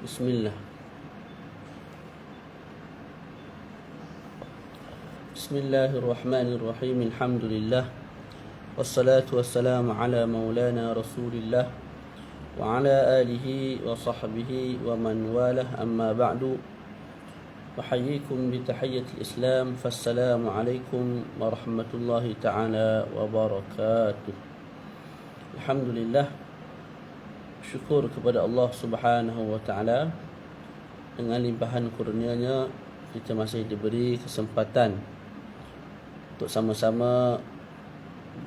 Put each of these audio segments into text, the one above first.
Bismillah. Bismillahirrahmanirrahim. Alhamdulillah. Wassalatu wassalamu ala maulana Rasulillah wa ala alihi wa sahbihi wa man walah, amma ba'du. Uhayyikum bi tahiyyatil Islam. Fassalamu alaikum warahmatullahi ta'ala wabarakatuh. Alhamdulillah, syukur kepada Allah Subhanahu wa ta'ala. Dengan limpahan kurnianya, kita masih diberi kesempatan untuk sama-sama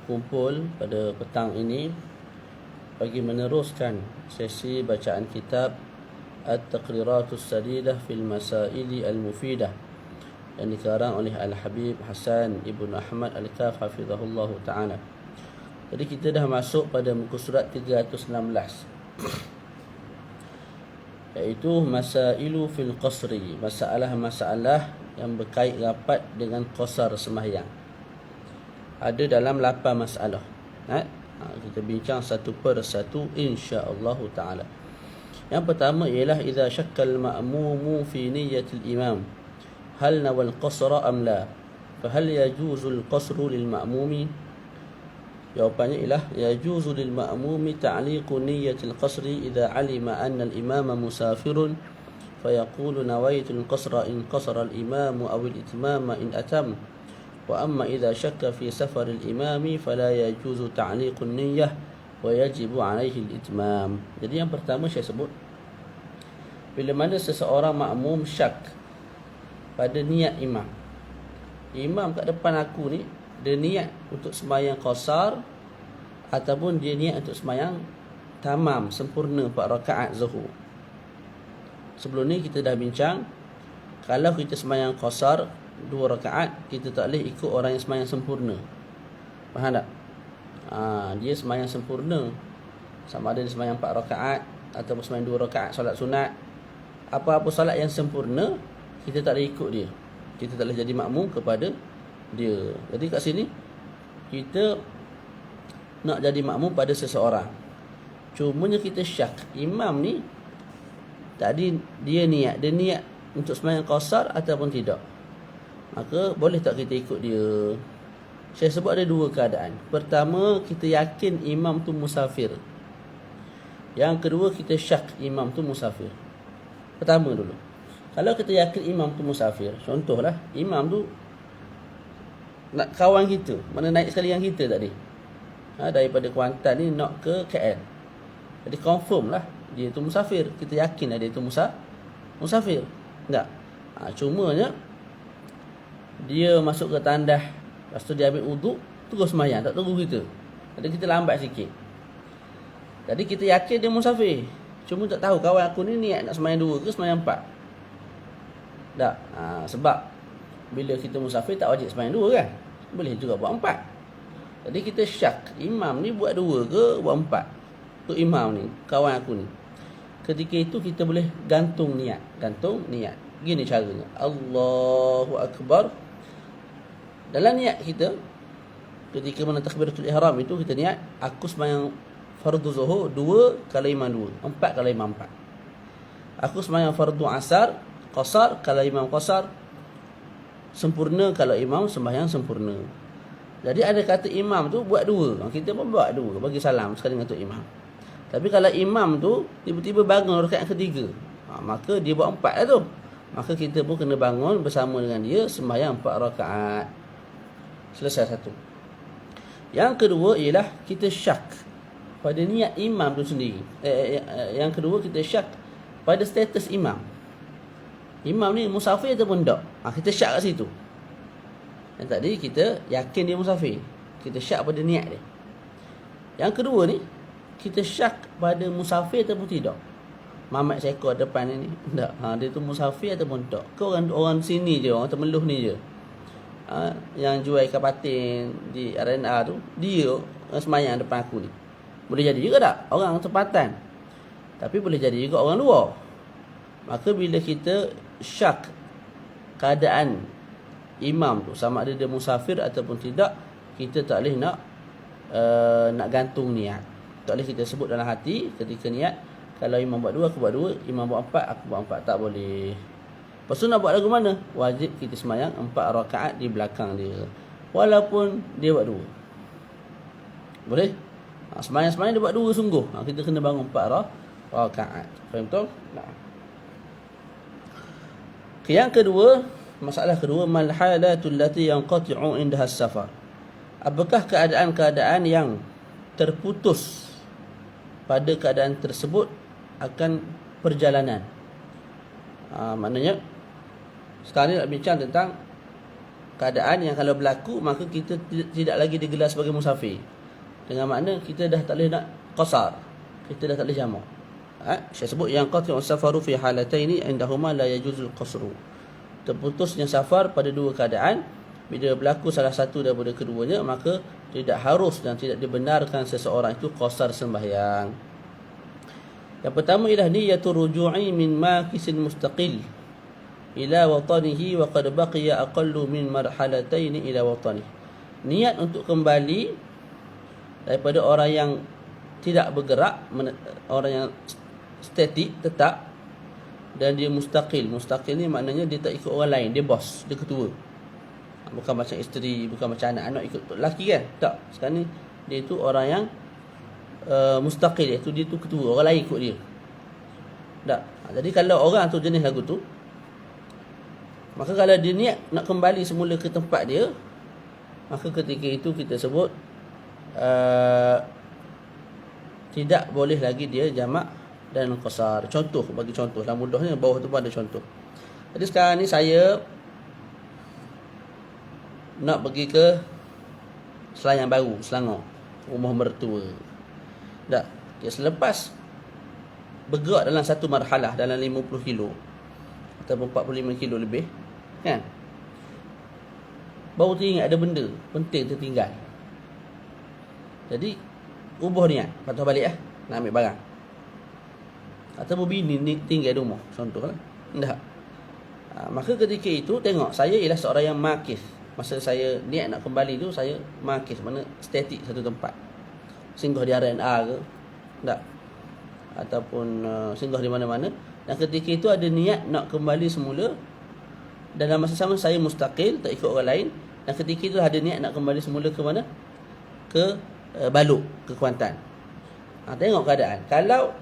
kumpul pada petang ini bagi meneruskan sesi bacaan kitab At-Taqriratus Sadidah fil Masaili Al-Mufidah yang dikarang oleh Al-Habib Hasan Ibn Ahmad Al-Kaf hafizahullahu ta'ala. Jadi kita dah masuk pada muka surat 316, iaitu Masailu fil Qasri, masalah-masalah yang berkait rapat dengan qasar sembahyang. Ada dalam 8 masalah. Kita bincang satu per satu insya-Allah taala. Yang pertama ialah idza syakkal ma'mumu fi niyyatil imam hal nawal qasra am la, fa hal yajuzul qasru lil ma'mumi? Jawapannya ialah yajuzu lil ma'mumi ta'liqu niyyatil qasri idza alima anna al imama musafirun fa yaqulu nawaitu al qasra in qasara al imamu aw al itmama in atam. Wa amma idza syakka fi safar al imami fala yajuzu ta'liqu an niyyah wa yajibu alaihi al itmam. Jadi yang pertama saya sebut, bila mana seseorang makmum syak pada niat imam. Imam kat depan aku ni, dia niat untuk sembahyang qasar ataupun dia niat untuk sembahyang tamam, sempurna 4 rakaat zuhur. Sebelum ni kita dah bincang, kalau kita sembahyang qasar 2 rakaat, kita tak boleh ikut orang yang sembahyang sempurna. Faham tak? Dia sembahyang sempurna, sama ada dia sembahyang 4 rakaat ataupun sembahyang 2 rakaat solat sunat. Apa-apa solat yang sempurna, kita tak boleh ikut dia. Kita tak boleh jadi makmum kepada dia. Jadi kat sini kita nak jadi makmum pada seseorang, cumanya kita syak imam ni tadi dia niat untuk sembahyang qasar ataupun tidak, maka boleh tak kita ikut dia? Saya sebut ada 2 keadaan. Pertama, kita yakin imam tu musafir. Yang kedua, kita syak imam tu musafir. Pertama dulu, kalau kita yakin imam tu musafir, contohlah imam tu nak kawan kita, mana naik sekali yang kita tadi, daripada Kuantan ni nak ke KL. Jadi confirm lah dia tu musafir. Kita yakin lah dia tu musafir. Tak? Cumanya dia masuk ke tandah, lepas tu dia ambil uduk, terus sembahyang, tak tunggu kita. Jadi kita lambat sikit. Jadi kita yakin dia musafir, cuma tak tahu kawan aku ni niat nak sembahyang 2 ke sembahyang 4. Tak? Sebab bila kita musafir tak wajib sembahyang 2 kan? Boleh juga buat 4. Jadi kita syak imam ni buat 2 ke buat 4 tu imam ni, kawan aku ni. Ketika itu kita boleh gantung niat. Gini caranya. Allahu Akbar. Dalam niat kita, ketika mana takbiratul ihram itu, kita niat aku sembahyang fardu zuhur 2 kalau imam 2, 4 kalau imam 4. Aku sembahyang fardu asar qasar kalau imam qasar, sempurna kalau imam sembahyang sempurna. Jadi ada kata imam tu buat 2, kita pun buat 2 bagi salam sekali dengan tu imam. Tapi kalau imam tu tiba-tiba bangun rakaat yang ketiga, maka dia buat 4 lah tu. Maka kita pun kena bangun bersama dengan dia, sembahyang 4 rakaat. Selesai satu. Yang kedua ialah kita syak pada niat imam tu sendiri. Yang kedua kita syak pada status imam. Imam ni musafir ataupun tak? Kita syak kat situ. Yang tadi kita yakin dia musafir, kita syak pada niat dia. Yang kedua ni, kita syak pada musafir ataupun tidak. Mamat seekor depan ni tak? Dia tu musafir ataupun tak? Ke orang sini je, orang Temeluh ni je. Yang jual ikan patin di RNA tu, dia semayang depan aku ni. Boleh jadi juga tak? Orang tempatan. Tapi boleh jadi juga orang luar. Maka bila kita syak keadaan imam tu, sama ada dia musafir ataupun tidak, kita tak boleh nak gantung niat. Tak boleh kita sebut dalam hati ketika niat, Kalau imam buat 2, aku buat 2. Imam buat 4, aku buat 4. Tak boleh. Lepas tu nak buat lagu mana? Wajib kita semayang 4 rakaat di belakang dia, walaupun dia buat 2. Boleh? Semayang-semayang dia buat 2 sungguh. Kita kena bangun 4 rakaat. Faham betul? Nah. Yang kedua, masalah kedua, mal halatul lati yanqati'u indaha as-safar. Apakah keadaan-keadaan yang terputus pada keadaan tersebut akan perjalanan? Maknanya sekarang ni nak bincang tentang keadaan yang kalau berlaku maka kita tidak lagi digelar sebagai musafir. Dengan makna kita dah tak boleh nak qasar, kita dah tak boleh jamak. Saya sebut yang qati'u safaru fi halataini indahuma la yajuzul qasru. Terputusnya safar pada 2 keadaan. Bila berlaku salah satu daripada keduanya, maka tidak harus dan tidak dibenarkan seseorang itu qasar sembahyang. Yang pertama ialah niyatul ruju'i min makisin mustaqil ila watanihi wa qad baqiya aqallu min marhalataini ila watanihi. Niat untuk kembali daripada orang yang tidak bergerak, orang yang statik, tetap, dan dia mustaqil. Mustaqil ni maknanya dia tak ikut orang lain, dia bos, dia ketua. Bukan macam isteri, bukan macam anak-anak ikut lelaki kan? Tak. Sekarang ni dia tu orang yang mustaqil, iaitu dia tu ketua, orang lain ikut dia. Tak. Jadi kalau orang tu jenis lagu tu, maka kalau dia niat nak kembali semula ke tempat dia, maka ketika itu kita sebut tidak boleh lagi dia jamak dan qasar. Contoh, bagi contoh lah mudahnya, bawah tu pun ada contoh. Jadi sekarang ni saya nak pergi ke Selayang Baru, Selangor, rumah mertua. Tak. Ya, selepas bergerak dalam satu marhalah, dalam 50 kilo ataupun 45 kilo lebih, kan, baru teringat ada benda penting tertinggal. Jadi ubah niat, patah balik nak ambil barang. Ataupun bini ni tinggal di rumah, contohlah. Tak. Maka ketika itu tengok, saya ialah seorang yang makis. Masa saya niat nak kembali tu, saya makis, mana statik satu tempat. Singgah di R&A ke, tak, ataupun singgah di mana-mana. Dan ketika itu ada niat nak kembali semula, dan dalam masa sama saya mustaqil, tak ikut orang lain. Dan ketika itu ada niat nak kembali semula ke mana? Ke Baluk, ke Kuantan. Tengok keadaan. Kalau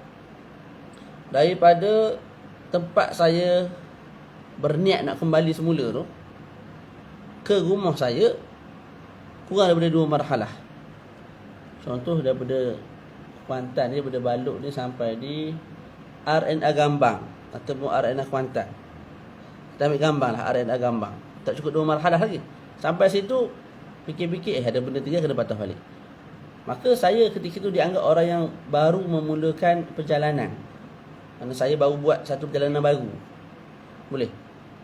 daripada tempat saya berniat nak kembali semula tu ke rumah saya kurang daripada 2 marhalah. Contoh, daripada Kuantan ni, daripada Baluk ni sampai di R&A Gambang ataupun R&A Kuantan. Kita ambil Gambang lah, R&A Gambang. Tak cukup 2 marhalah lagi. Sampai situ fikir-fikir, ada benda 3, kena patah balik. Maka saya ketika itu dianggap orang yang baru memulakan perjalanan. Kerana saya baru buat satu perjalanan baru. Boleh.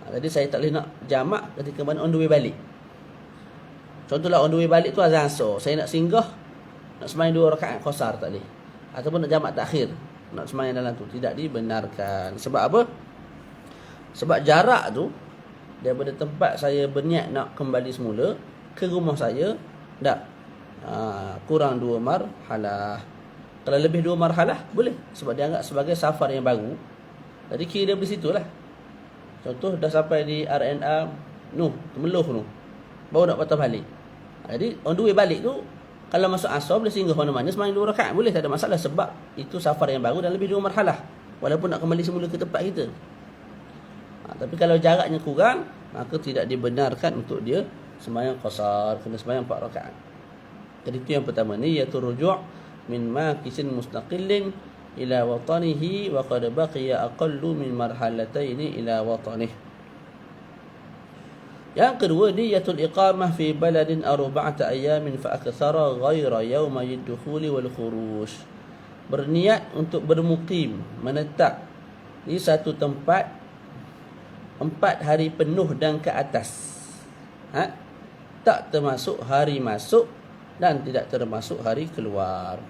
Jadi saya tak boleh nak jamak ketika mana on the way balik. Contohlah on the way balik tu azan asar, saya nak singgah, nak sembahyang 2 rakaat qasar, tak boleh. Ataupun nak jamak takhir, nak sembahyang dalam tu, tidak dibenarkan. Sebab apa? Sebab jarak tu daripada tempat saya berniat nak kembali semula ke rumah saya, tak, kurang 2 marhalah. Kalau lebih 2 marhalah boleh, sebab dianggap sebagai safar yang baru. Jadi kira dari situ lah. Contoh, dah sampai di R&A Temeloh tu, baru nak patah balik. Jadi on the way balik tu, kalau masuk asar boleh singgah mana-mana, sembahyang 2 rakaat boleh, tak ada masalah. Sebab itu safar yang baru dan lebih 2 marhalah, walaupun nak kembali semula ke tempat kita. Tapi kalau jaraknya kurang, maka tidak dibenarkan untuk dia sembahyang qasar, kena sembahyang 4 rakaat. Jadi itu yang pertama, niyatul ruju' min makisin mustaqillin ila watanihi wa qad baqiya aqallu min marhalataini ila watanihi. Yang kedua, niyatul iqamah fi baladin arba'ata ayamin fa akthara ghaira yawma ad-dukhuli wal khuruj. Berniat untuk bermukim, menetap di satu tempat 4 hari penuh dan ke atas. Tak termasuk hari masuk dan tidak termasuk hari keluar.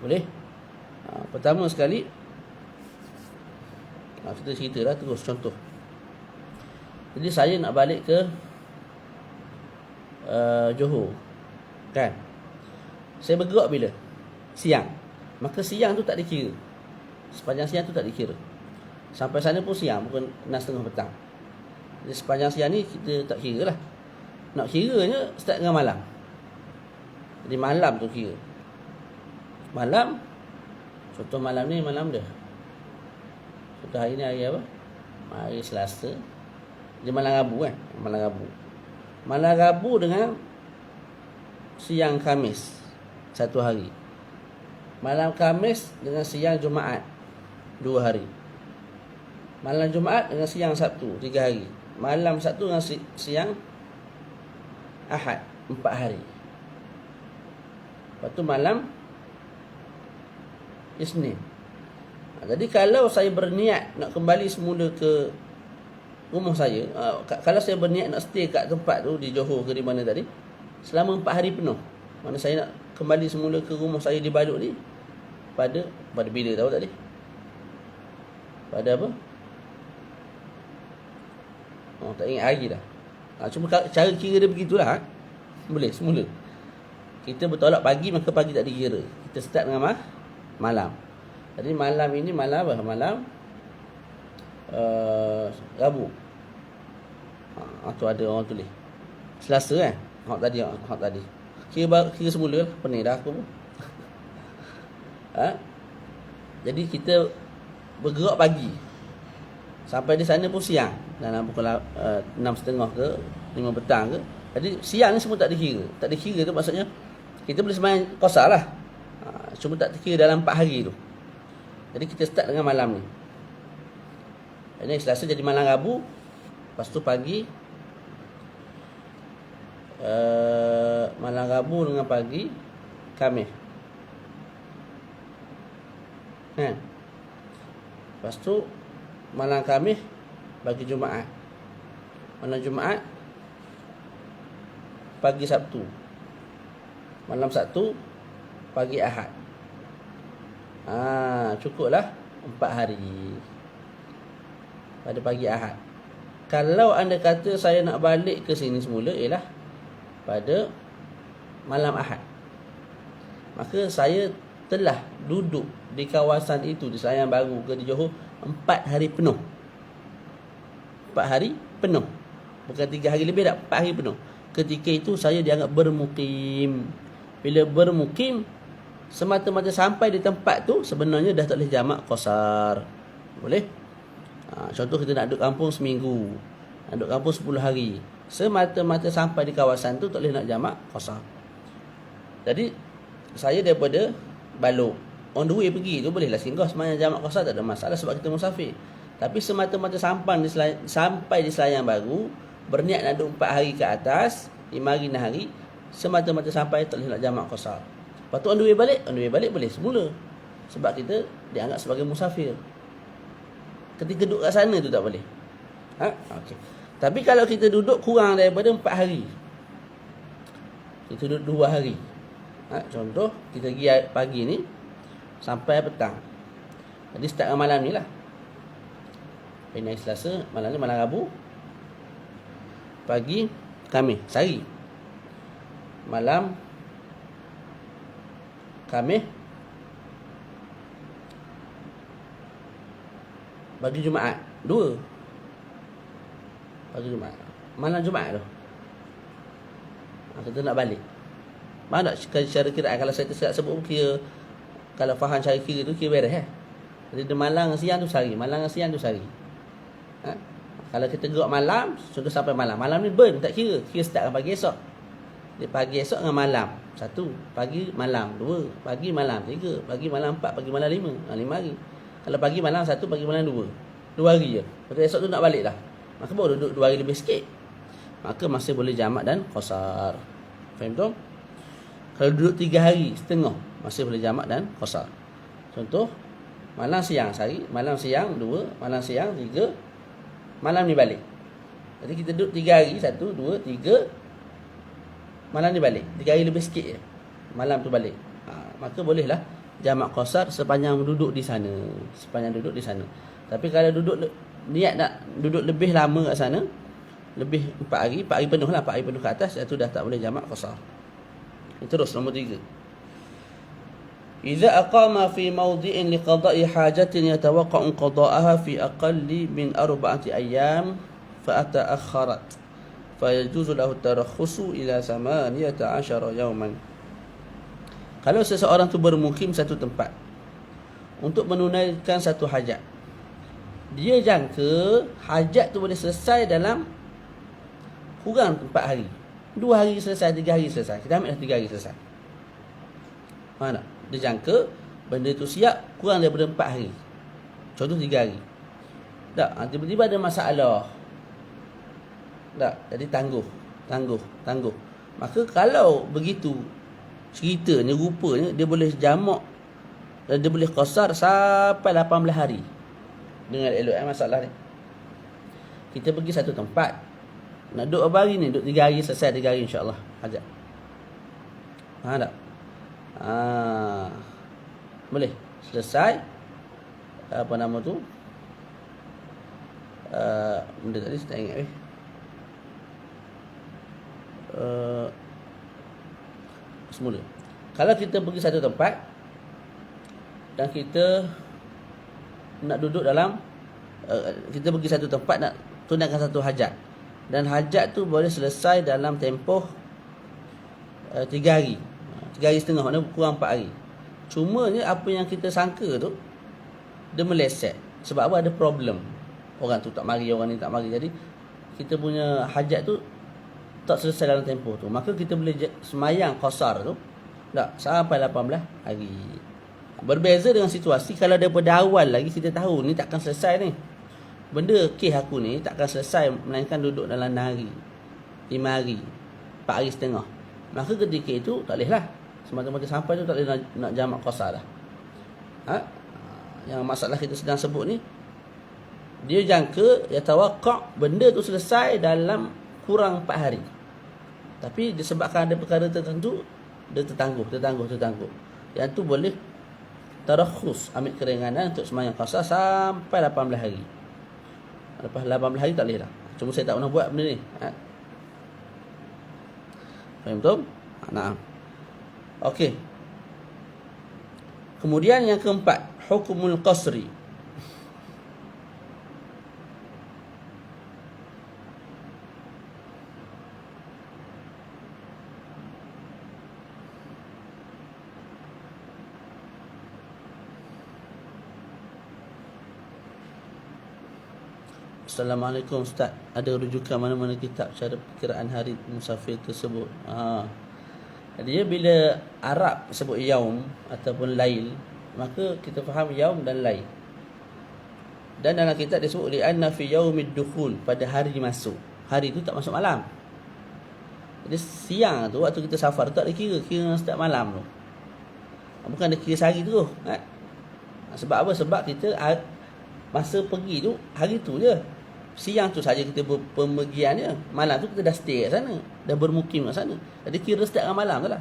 Boleh? Pertama sekali, kita ceritalah terus contoh. Jadi saya nak balik ke Johor, kan? Saya bergerak bila? Siang. Maka siang tu tak dikira. Sepanjang siang tu tak dikira. Sampai sana pun siang, bukan 6.30 petang. Jadi sepanjang siang ni kita tak kira lah. Nak kiranya start dengan malam. Jadi malam tu kira. Malam, contoh malam ni malam dia. Contoh hari ni hari apa? Hari Selasa. Dia malam Rabu kan? Malam Rabu. Malam Rabu dengan siang Khamis, satu hari. Malam Khamis dengan siang Jumaat, 2 hari. Malam Jumaat dengan siang Sabtu, 3 hari. Malam Sabtu dengan siang Ahad, 4 hari. Lepas tu malam Isnin. Jadi kalau saya berniat nak kembali semula ke rumah saya, kalau saya berniat nak stay kat tempat tu di Johor ke di mana tadi, selama 4 hari penuh. Mana saya nak kembali semula ke rumah saya di Baduk ni pada bila tahu tadi? Pada apa? Oh, tak ingat hari dah. Cuma cara kira dia begitulah. Boleh semula. Kita bertolak pagi, maka pagi tak dikira. Kita start dengan malam. Jadi malam ini malam apa? Malam Rabu. Tu ada orang tulis Selasa kan? Hak tadi. Kira semula lah. Pening dah aku pun. Jadi kita bergerak pagi sampai di sana pun siang. Dalam pukul 6.30 ke 5 petang ke. Jadi siang ni semua tak dikira. Tak dikira tu maksudnya kita boleh sembahyang qasar lah. Cuma tak dikira dalam 4 hari tu. Jadi kita start dengan malam ni. Ini Selasa jadi malam Rabu. Lepas tu pagi malam Rabu dengan pagi Khamis. Lepas tu malam Khamis pagi Jumaat. Malam Jumaat pagi Sabtu. Malam Sabtu pagi Ahad. Cukuplah 4 hari pada pagi Ahad. Kalau anda kata saya nak balik ke sini semula, ialah pada malam Ahad, maka saya telah duduk di kawasan itu, di Selayang Baru ke di Johor 4 hari penuh. 4 hari penuh. Bukan 3 hari lebih, tak, 4 hari penuh. Ketika itu saya dianggap bermukim. Bila bermukim, semata-mata sampai di tempat tu sebenarnya dah tak boleh jamak qasar. Boleh? Contoh kita nak duduk kampung seminggu, nak duduk kampung 10 hari, semata-mata sampai di kawasan tu tak boleh nak jamak qasar. Jadi saya daripada Balok on the way pergi tu bolehlah singgah sembahyang jamak qasar, tak ada masalah sebab kita musafir. Tapi semata-mata sampai di Selayang Baru, berniat nak duduk 4 hari ke atas, 5 hari 6 hari, semata-mata sampai tak boleh nak jamak qasar. Lepas tu on the way balik boleh semula. Sebab kita dianggap sebagai musafir. Ketika duduk kat sana tu tak boleh. Okey. Tapi kalau kita duduk kurang daripada 4 hari, kita duduk 2 hari. Contoh kita pergi pagi ni sampai petang. Jadi start dengan malam ni lah. Hari Selasa, malam ni malam Rabu, pagi Khamis, sehari. Malam Khamis, pagi Jumaat, 2. Pagi Jumaat, malam Jumaat tu kita nak balik. Mana cara kira? Kalau saya tersilap sebut kira, kalau faham cara kira tu kira beres. Jadi dia malam dengan siang tu sehari, malam dengan siang tu sehari. Kalau kita gerak malam, contoh sampai malam, malam ni burn, tak kira. Kira start dengan pagi esok. Dia pagi esok dengan malam 1, pagi malam 2, pagi malam 3, pagi malam 4, pagi malam 5. 5 hari. Kalau pagi malam 1, pagi malam 2 hari je. Lepas esok tu nak balik dah, maka baru duduk 2 hari lebih sikit, maka masih boleh jamak dan qasar. Faham tu? Kalau duduk 3 hari setengah, masih boleh jamak dan qasar. Contoh malam siang sehari, malam siang 2, malam siang 3, malam ni balik. Jadi kita duduk 3 hari, 1, 2, 3, malam ni balik. 3 hari lebih sikit je, malam tu balik. Maka bolehlah jamak qasar sepanjang duduk di sana. Tapi kalau niat nak duduk lebih lama kat sana, lebih 4 hari penuh lah, 4 hari penuh ke atas, itu dah tak boleh jamak qasar. Terus nombor 3. Idza aqama fi mawdi'in liqada'i hajatin yatawaqqa'u qada'aha fi aqalli min 4 ayyam fa ata'akhkharat fa yajuzu lahu tarakhusu ila 18 yawman. Kalau seseorang tu bermukim satu tempat untuk menunaikan satu hajat, dia jangka hajat tu boleh selesai dalam kurang 4 hari. 2 hari selesai, 3 hari selesai. Kita ambil 3 hari selesai. Mana? Dia jangka benda tu siap kurang daripada 4 hari. Contoh 3 hari. Tak, tiba-tiba ada masalah. Tak, jadi tangguh. Maka kalau begitu ceritanya, rupanya dia boleh jamak dan dia boleh qasar sampai 18 hari. Dengan elok masalah ni. Kita pergi satu tempat, nak duduk berapa hari ni? Duduk 3 hari, selesai 3 hari insya-Allah hajat. Tak? Boleh selesai apa nama tu, benda tadi saya tak ingat semula. Kalau kita pergi satu tempat dan kita nak duduk dalam kita pergi satu tempat nak tunaikan satu hajat, dan hajat tu boleh selesai dalam tempoh 3 hari, 3 hari setengah, maknanya kurang 4 hari. Cuma ni apa yang kita sangka tu dia meleset. Sebab apa? Ada problem. Orang tu tak mari, orang ni tak mari. Jadi kita punya hajat tu tak selesai dalam tempoh tu. Maka kita boleh semayang qasar tu tak sampai 18 hari. Berbeza dengan situasi kalau daripada awal lagi kita tahu ni takkan selesai ni. Benda kes aku ni takkan selesai melainkan duduk dalam 6 hari, 5 hari, 4 hari setengah. Maka ketika itu tak boleh lah. Semata-mata sampai tu tak boleh nak jamak qasar dah. Yang masalah kita sedang sebut ni, dia jangka yatawaqqa' benda tu selesai dalam kurang 4 hari. Tapi disebabkan ada perkara tertentu, dia tertangguh. Yang tu boleh tarakhus, ambil keringanan untuk semayang qasar sampai 18 hari. Lepas 18 hari tak boleh dah. Cuma saya tak pernah buat benda ni. Faham tu? Naam. Okey. Kemudian yang keempat, hukumul qasri. Assalamualaikum Ustaz, ada rujukan mana-mana kitab cara perkiraan hari musafir tersebut? Dia bila Arab sebut yaum ataupun lail, maka kita faham yaum dan lail. Dan dalam kitab dia sebut li'anna fi yaumid dukhul, pada hari masuk. Hari tu tak masuk malam. Jadi siang tu waktu kita safar tak dikira, kira start malam tu. Bukan dia kira sehari tu. Sebab apa? Sebab kita masa pergi tu hari tu je. Siang tu saja kita berpergiannya, malam tu kita dah stay kat sana, dah bermukim kat sana. Jadi kira start dengan malam tu lah.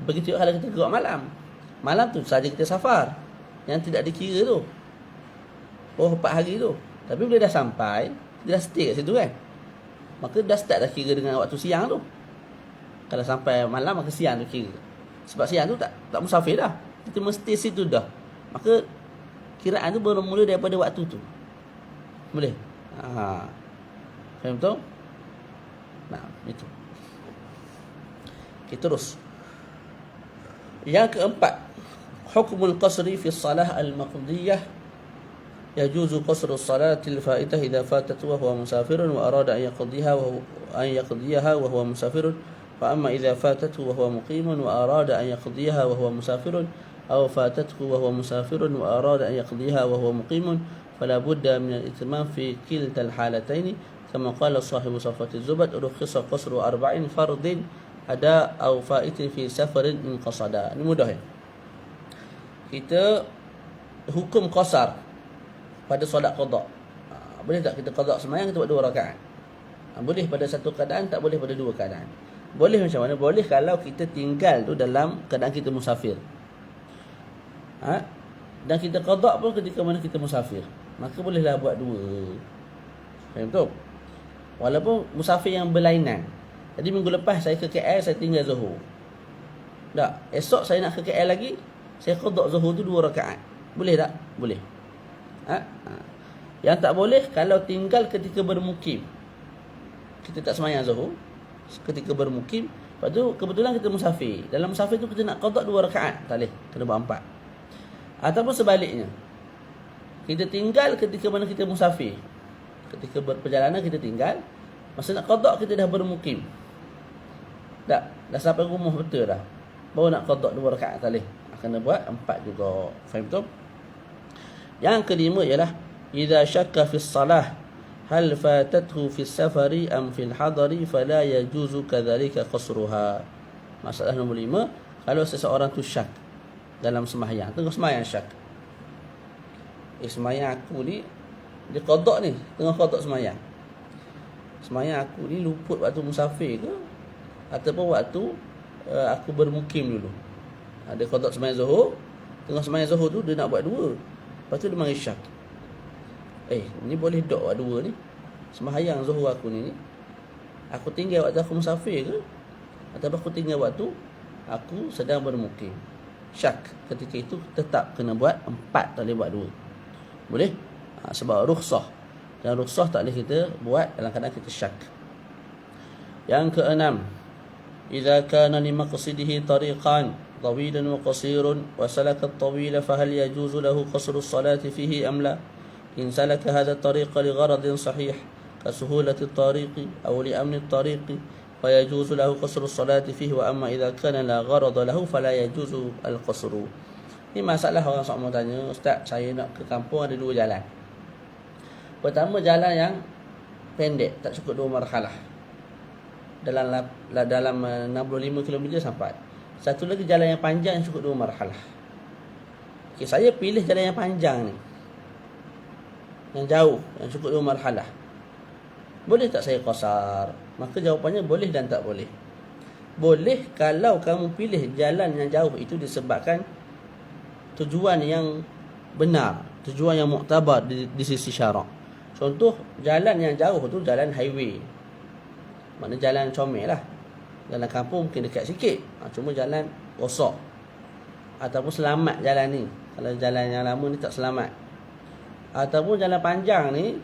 Begitu kalau kita keluar malam, malam tu saja kita safar, yang tidak dikira tu 4 hari tu. Tapi bila dah sampai, kita dah stay kat situ kan, maka dah start dah kira dengan waktu siang tu. Kalau sampai malam, maka siang tu kira. Sebab siang tu tak musafir dah, kita mesti situ dah. Maka kiraan tu bermula daripada waktu tu. Boleh? Faham tu? Nah, itu. Kita terus. Yang keempat, hukmul qasri fi salah al-maqdiyah. Yajuzu qasru salatil faitah idza fatat wa huwa musafirun wa arada an yaqdiyaha wa huwa musafirun. Fa amma idza fatathu wa huwa muqimun wa arada an yaqdiyaha wa huwa musafirun aw fatathu wa huwa musafirun wa arada an yaqdiyaha wa huwa muqimun فلا بد من الاتمام في كلتا الحالتين كما قال صاحب صفة الزبد رخص قصر 40 فرض أداء أو فائت في سفر من قصدا. Ini mudah ya. Kita hukum qasar pada solat qada. Boleh tak kita qada sembahyang kita buat 2 rakaat? Boleh pada satu keadaan, tak boleh pada 2 keadaan. Boleh macam mana? Boleh kalau kita tinggal tu dalam keadaan kita musafir. Dan kita qada pun ketika mana kita musafir, maka bolehlah buat 2. Faham tu? Walaupun musafir yang berlainan. Jadi minggu lepas saya ke KL, saya tinggal Johor. Tak, esok saya nak ke KL lagi, Saya qada zuhur tu 2 rakaat. Boleh tak? Boleh. Yang tak boleh kalau tinggal ketika bermukim. Kita tak sembahyang zuhur ketika bermukim, lepas tu kebetulan kita musafir. Dalam musafir tu kita nak qada 2 rakaat, tak boleh, kena buat 4. Ataupun sebaliknya, kita tinggal ketika mana kita musafir. Ketika berperjalanan kita tinggal, masa nak qada kita dah bermukim. Dah sampai rumah betul dah. Baru nak qada 2 rakaat, tak boleh. Kena buat 4 juga. Faham betul? Yang kelima ialah idza syakka fi shalah hal fatathu fi safari am fil hadari fala yajuzu kadzalika qasruha. Masalah nombor 5, kalau seseorang tu syak dalam sembahyang, tengah sembahyang syak. Sembahyang aku ni dia qada ni, tengah qada sembahyang. Sembahyang aku ni luput waktu musafir ke ataupun waktu aku bermukim dulu. Dia qada sembahyang zuhur, tengah sembahyang zuhur tu dia nak buat 2. Lepas tu dia mari syak. Ni boleh dok buat 2 ni. Sembahyang zuhur aku ni aku tinggal waktu aku musafir ke ataupun aku tinggal waktu aku sedang bermukim. Syak ketika itu tetap kena buat 4, tak boleh buat 2. Boleh? Sebab rukhsah. Dan rukhsah tak boleh kita buat dalam keadaan kita syak. Yang keenam, idza kana li maqsidihi tariqan tawilan wa qasirun wa salaka at-tawila fa hal yajuzu lahu qasru as-salati fihi am la? In salaka hadha at-tariqa li gharadin sahih ka suhulati at-tariqi aw li amni at-tariqi fa yajuzu lahu qasru as-salati fihi wa amma idza kana la gharada lahu fala yajuzu al-qasru. Ni masalah orang sok mau tanya, ustaz, saya nak ke kampung ada 2 jalan. Pertama, jalan yang pendek, tak cukup 2 marhalah. Dalam 65 km sampai. Satu lagi jalan yang panjang yang cukup 2 marhalah. Okey, saya pilih jalan yang panjang ni. Yang jauh, yang cukup 2 marhalah. Boleh tak saya qasar? Maka jawapannya boleh dan tak boleh. Boleh kalau kamu pilih jalan yang jauh itu disebabkan tujuan yang benar, tujuan yang muktabar di sisi syarak. Contoh, jalan yang jauh tu jalan highway. Maknanya jalan comel lah. Jalan kampung mungkin dekat sikit, cuma jalan rosak. Ataupun selamat jalan ni. Kalau jalan yang lama ni tak selamat. Ataupun jalan panjang ni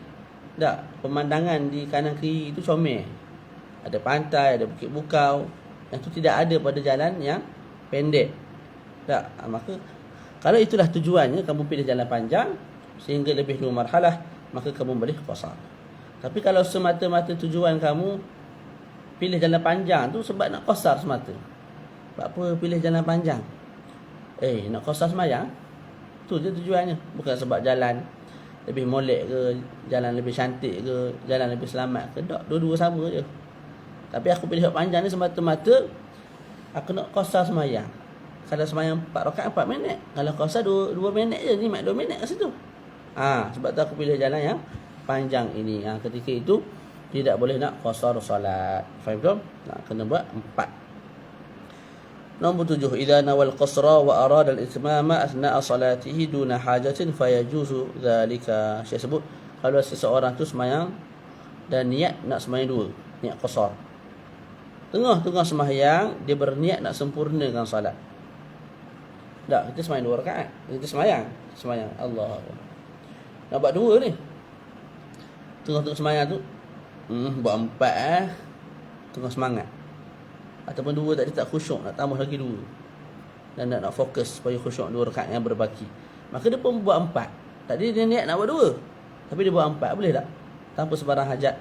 tak, pemandangan di kanan kiri itu comel. Ada pantai, ada bukit bukau. Yang tu tidak ada pada jalan yang pendek. Tak, maka kalau itulah tujuannya, kamu pilih jalan panjang sehingga lebih 2 marhalah, maka kamu boleh qasar. Tapi kalau semata-mata tujuan kamu pilih jalan panjang tu sebab nak qasar semata. Sebab apa pilih jalan panjang? Nak qasar sembahyang? Tu je tujuannya. Bukan sebab jalan lebih molek ke, jalan lebih cantik ke, jalan lebih selamat ke. Tak, dua-dua sama je. Tapi aku pilih panjang ni semata-mata aku nak qasar sembahyang. Kalau sembahyang 4 rakaat 4 minit, kalau qasar 2 minit je, ni mak 2 minit kat situ. Sebab tu aku pilih jalan yang panjang ini. Ketika itu tidak boleh nak qasar solat. Faham tak? Kena buat 4. Nombor 7, idza nawal qasra wa arada al-itmama athna'a salatihi duna hajatin fayajuzu dhalika. Saya sebut kalau seseorang tu sembahyang dan niat nak sembahyang 2, niat qasar. Tengah-tengah sembahyang dia berniat nak sempurnakan solat. Tak, kita sembahyang 2 rakaat. Kita sembahyang Allah. Nak buat 2 ni. Tengah-tengah sembahyang tu buat 4 tengah semangat. Ataupun 2 tadi tak khusyuk, nak tambah lagi 2. Dan nak fokus supaya khusyuk 2 rakaat yang berbaki. Maka dia pun buat 4. Tadi dia niat nak buat 2, tapi dia buat 4. Boleh tak? Tanpa sebarang hajat.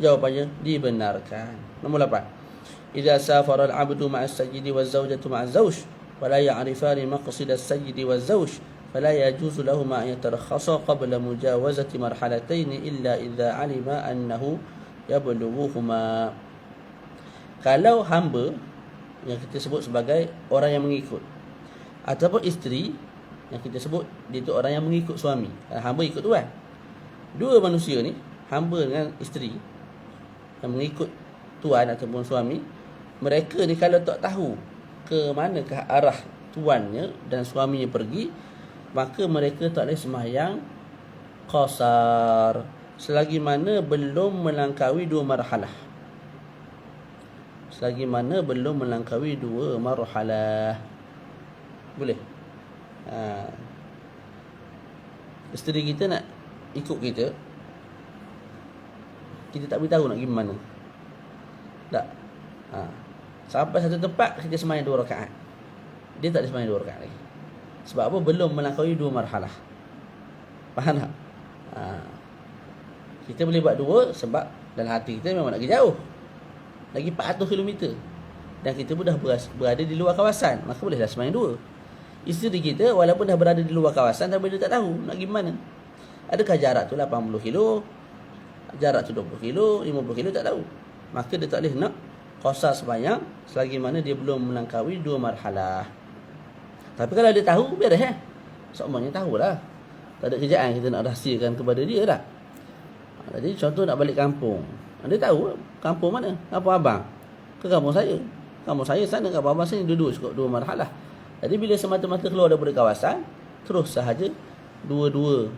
Jawapannya dibenarkan. Nombor 8. Idza safara al-'abdu ma'a as-sayyidi waz-zawjatu ma'a az-zawj ولا يعرفان مقصد السيد والزوج فلا يجوز لهما أن يترخصا قبل مجاوزة مرحلتين إلا إذا علم أنه يبلغهما. Kalau hamba yang kita sebut sebagai orang yang mengikut, ataupun isteri yang kita sebut dia tu orang yang mengikut suami. Hamba ikut tuan. 2 manusia ni, hamba dengan isteri yang mengikut tuan ataupun suami, mereka ni kalau tak tahu ke manakah arah tuannya dan suaminya pergi, maka mereka tak boleh sembahyang qasar selagi mana belum melangkaui 2 marhalah. Selagi mana belum melangkaui 2 marhalah. Boleh? Isteri kita nak ikut kita, kita tak beritahu nak pergi mana. Tak. Sampai satu tempat kita sembahyang 2 rakaat. Dia tak ada sembahyang 2 rakaat lagi. Sebab apa? Belum melampaui 2 marhalah. Faham tak? Kita boleh buat 2 sebab dalam hati kita memang nak pergi jauh. Lagi 400 km. Dan kita pun dah berada di luar kawasan, maka bolehlah sembahyang 2. Isteri kita walaupun dah berada di luar kawasan, tapi dia tak tahu nak pergi mana. Adakah jarak tu 80 kilo, jarak tu 20 kilo, 50 kilo, tak tahu. Maka dia tak boleh nak qasar sembahyang selagi mana dia belum melangkaui 2 marhalah. Tapi kalau dia tahu, beres semuanya tahulah. Tak ada kerjaan kita nak rahsiakan kepada dia dah. Jadi contoh nak balik kampung, dia tahu kampung mana, kampung abang ke kampung saya. Kampung saya sana, kampung abang sini, dua-dua cukup 2 marhalah. Jadi bila semata-mata keluar daripada kawasan, terus sahaja dua-dua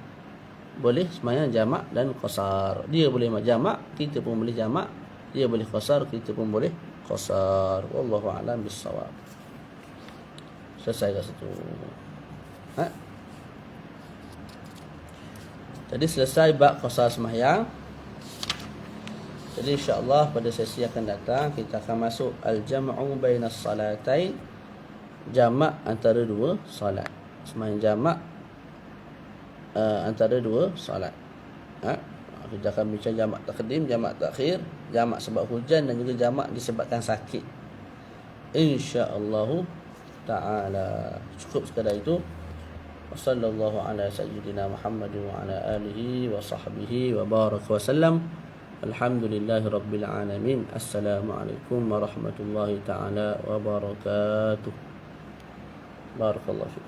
boleh sembahyang jamak dan qasar. Dia boleh jamak, kita pun boleh jamak. Dia boleh qasar, kita pun boleh qasar. Wallahu a'lam bissawab. Selesai kat situ. Jadi selesai bab qasar sembahyang. Jadi insya-Allah pada sesi akan datang kita akan masuk al-jam'u bainas salatain, jamak antara 2 solat. Sembahyang jamak antara 2 solat. Kita akan bincang jamak takdim, jamak takhir, jamak sebab hujan dan juga jamak disebabkan sakit. Insya-Allah taala. Cukup sekadar itu. Wassallallahu ala sayyidina Muhammadin wa ala alihi wa sahbihi wa baraka wa sallam. Alhamdulillahirabbil alamin. Assalamualaikum warahmatullahi taala wabarakatuh. Barakallahu fikum.